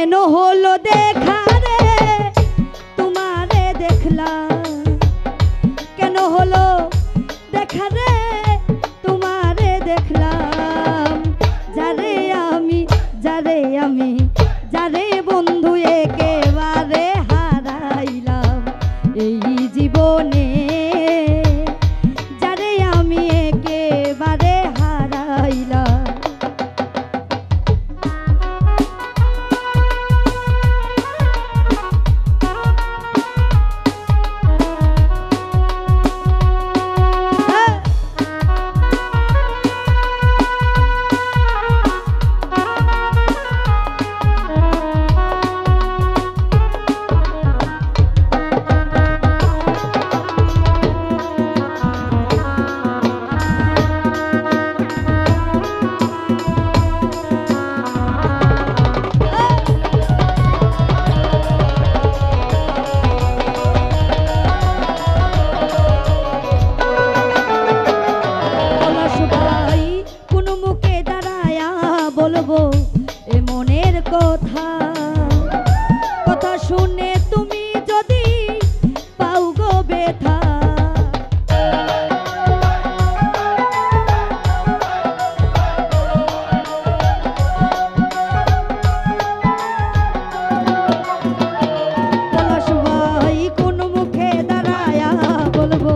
কেন হলো দেখা রে তোমারে দেখলাম, কেন হলো দেখা রে তোমারে দেখলাম, যারে আমি যারে বন্ধু একেবারে হারাইলাম এই জীবনে, যারে আমি একেবারে হারাইলাম। বলবো এ মনের কথা, কথা শুনে তুমি যদি পাও গো ব্যথা, পলাশবাই কোন মুখে দাঁড়ায়া বলবো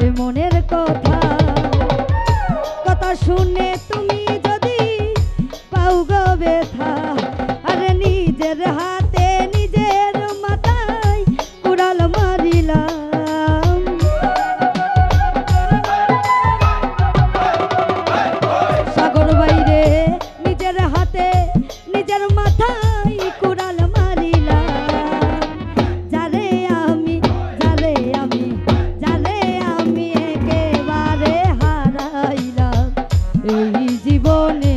এ মনের কথা, কথা শুনে তুমি ব্যথা, আরে নিজের হাতে নিজের মাথায় কুড়াল মারিলাম, সাগর বাইরে নিজের হাতে নিজের মাথায় কুড়াল মারিলাম, যারে আমি একেবারে হারাইলাম এই জীবনে,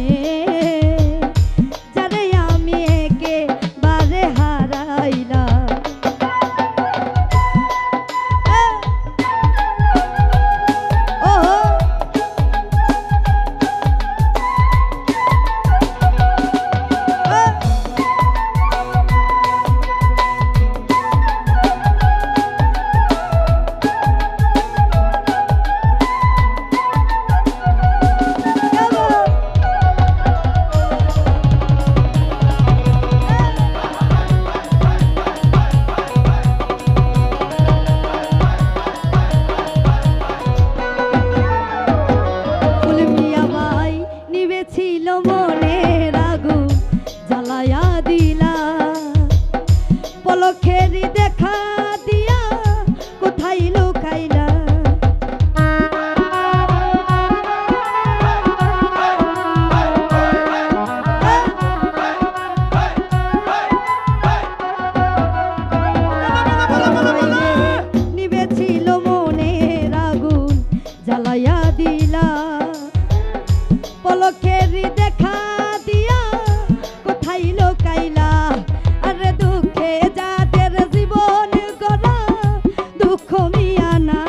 পলকেরই দেখা দিয়া কোথায় লুকাইলা, নিবেছিল মনের আগুন জ্বালাইয়া দিলা, পলকেরই দেখা দিয়া কোথায় লুকাইলা, আরে দুঃখে যাদের জীবন গড়া দুঃখ মিয়ানা,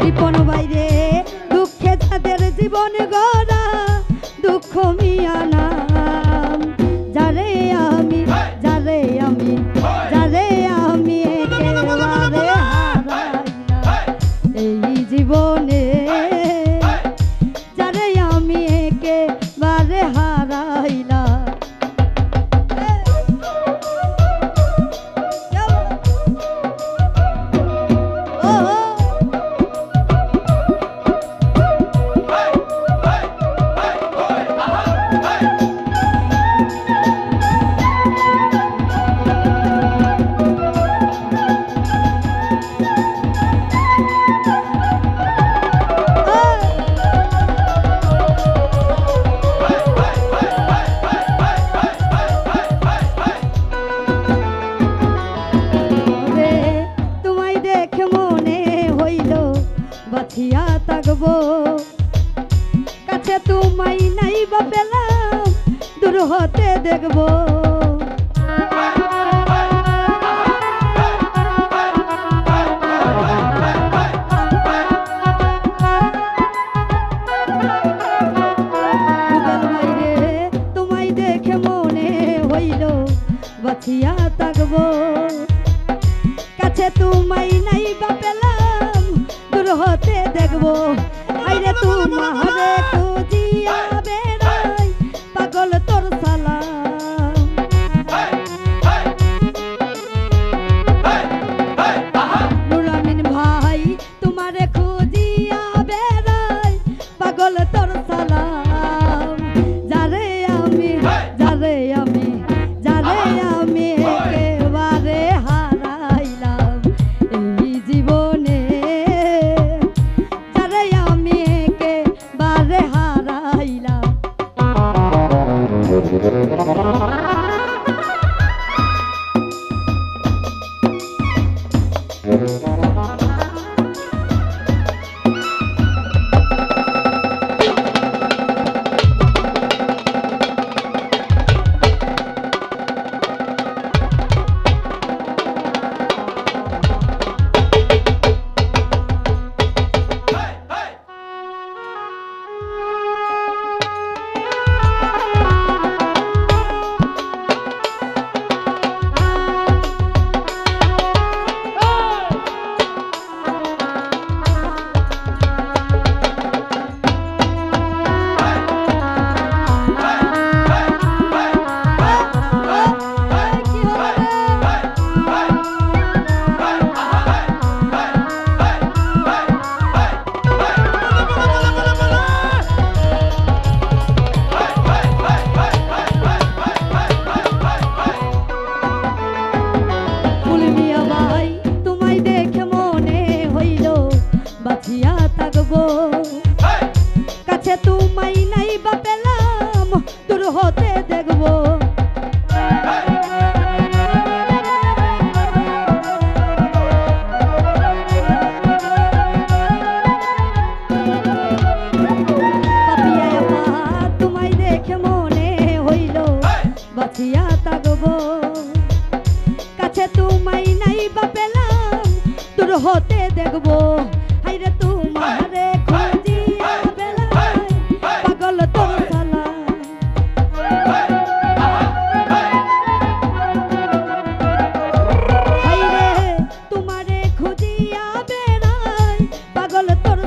রিপন বাইরে দুঃখে যাদের জীবন গড়া দুঃখ মিয়ানা, যারে আমি একেবারে হারাইলাম এই জীবনে, যারে আমি একেবারে হারাইলাম। বাঁচিয়া থাকবো, কাছে তোমায় নাই বা পেলাম দূর হতে দেখবো, দেখবো আইরে তোমারে খুঁজিয়া বেড়াই পাগল তোর সালাম নুরুল আমিন ভাই তোমারে খুঁজিয়া বেড়াই পাগল তোর সালাম যারে আমি একেবারে হারাইলাম এই জীবনে যারে আমি একেবারে হারাইলাম বাঁচিয়া থাকবো কাছে তোমায় নাই বা পেলাম দূর হতে দেখবো তোমায় দেখে মনে হইল বাঁচিয়া থাকবো কাছে তোমায় নাই বা পেলাম দূর হতে দেখবো হাইরে তোমারে খুঁজিয়া বেড়াই পাগল তোর সালাম হাইরে তোমারে খুঁজিয়া বেড়াই পাগল তোর